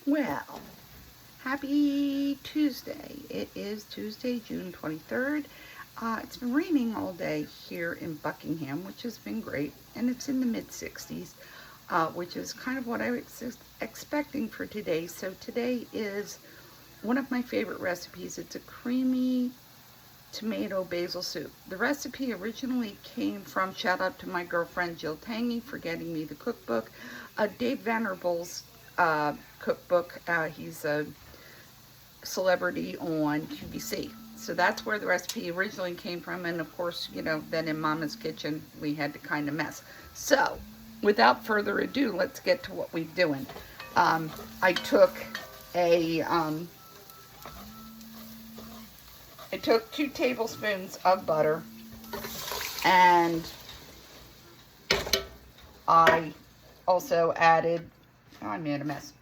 Well, happy Tuesday. It is Tuesday, June 23rd. It's been raining all day here in Buckingham, which has been great, and it's in the mid 60s, which is kind of what I was expecting for today. So today is one of my favorite recipes. It's a creamy tomato basil soup. The recipe originally came from, shout out to my girlfriend Jill Tangy for getting me the cookbook, Dave Vanderbilt's cookbook. He's a celebrity on QVC. So that's where the recipe originally came from. And of course, you know, then in Mama's Kitchen, we had to kind of mess. So without further ado, let's get to what we're doing. I took 2 tablespoons of butter, and I also added, I made a mess,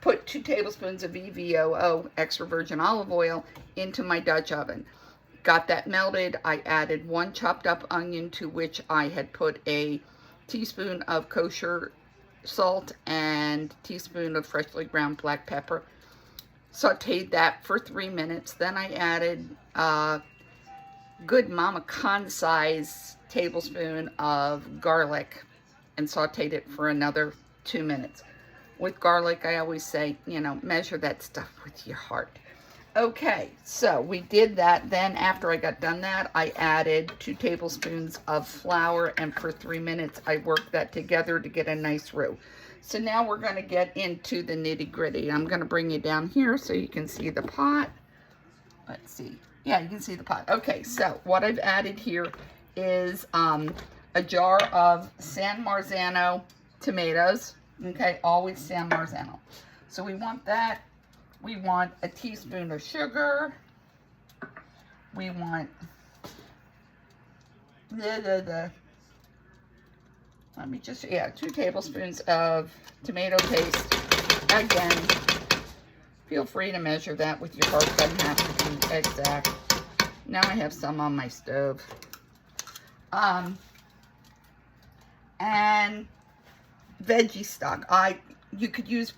put 2 tablespoons of EVOO, extra virgin olive oil, into my Dutch oven. Got that melted. I added 1 chopped up onion, to which I had put a teaspoon of kosher salt and a teaspoon of freshly ground black pepper. Sauteed that for 3 minutes. Then I added a good Mama Khan size tablespoon of garlic and sauteed it for another 2 minutes. With garlic, I always say, you know, measure that stuff with your heart. Okay, so we did that. Then after I got done that, I added 2 tablespoons of flour, and for 3 minutes I worked that together to get a nice roux. So now we're going to get into the nitty-gritty. I'm going to bring you down here so you can see the pot. Let's see. Yeah, you can see the pot. Okay, so what I've added here is a jar of San Marzano tomatoes. Okay, always San Marzano. So we want that. We want a teaspoon of sugar. We want let me just, 2 tablespoons of tomato paste. Again, feel free to measure that with your heart. Doesn't have to be exact. Now I have some on my stove. And veggie stock. You could use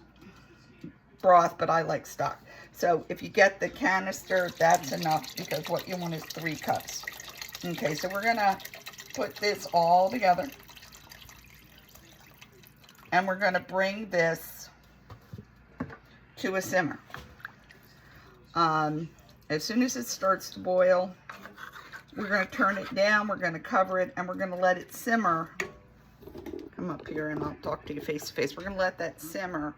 broth, but I like stock. So if you get the canister, that's enough, because what you want is 3 cups. Okay, so we're gonna put this all together, and we're gonna bring this to a simmer. As soon as it starts to boil, we're gonna turn it down, we're gonna cover it, and we're gonna let it simmer. Come up here and I'll talk to you face to face. We're gonna let that simmer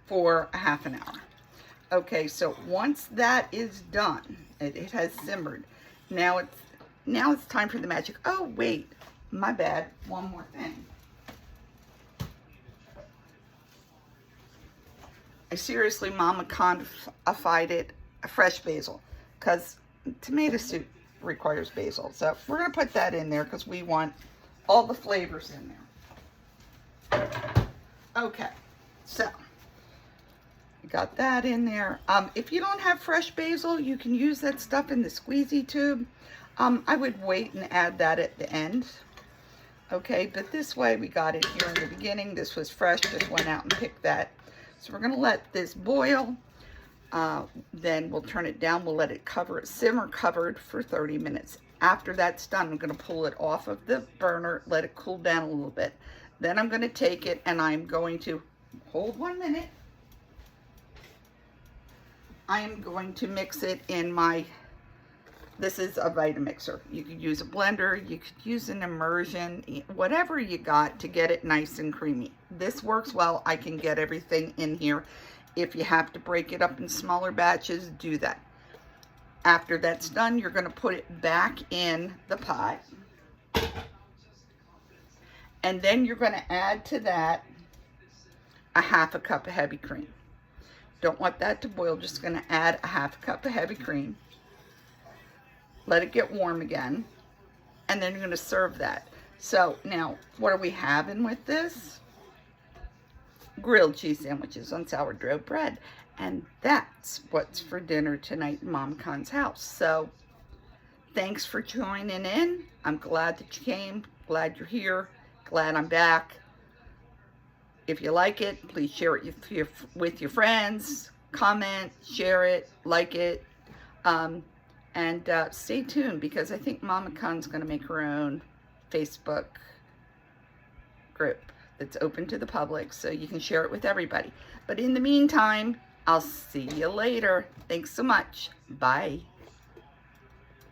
for a half an hour. Okay, so once that is done, it has simmered. Now it's time for the magic. Oh wait, my bad. One more thing. I seriously Mama Khan-ified it fresh basil, because tomato soup requires basil. So we're gonna put that in there because we want all the flavors in there. Okay, so got that in there. If you don't have fresh basil, you can use that stuff in the squeezy tube. I would wait and add that at the end. Okay, but this way we got it here in the beginning. This was fresh, just went out and picked that. So we're gonna let this boil. Then we'll turn it down. We'll let it simmer covered for 30 minutes. After that's done, I'm gonna pull it off of the burner, let it cool down a little bit. Then I'm gonna take it and I'm going to, hold 1 minute. I am going to mix it in this is a Vitamixer. You could use a blender, you could use an immersion, whatever you got to get it nice and creamy. This works well. I can get everything in here. If you have to break it up in smaller batches, do that. After that's done, you're gonna put it back in the pot. And then you're gonna add to that a half a cup of heavy cream. Don't want that to boil, just gonna add a half a cup of heavy cream. Let it get warm again, and then you're gonna serve that. So now, what are we having with this? Grilled cheese sandwiches on sourdough bread. And that's what's for dinner tonight in Mom Khan's house. So thanks for joining in. I'm glad that you came, glad you're here, glad I'm back. If you like it, please share it with your friends. Comment, share it, like it. And stay tuned, because I think Mama Khan's going to make her own Facebook group that's open to the public, so you can share it with everybody. But in the meantime, I'll see you later. Thanks so much. Bye.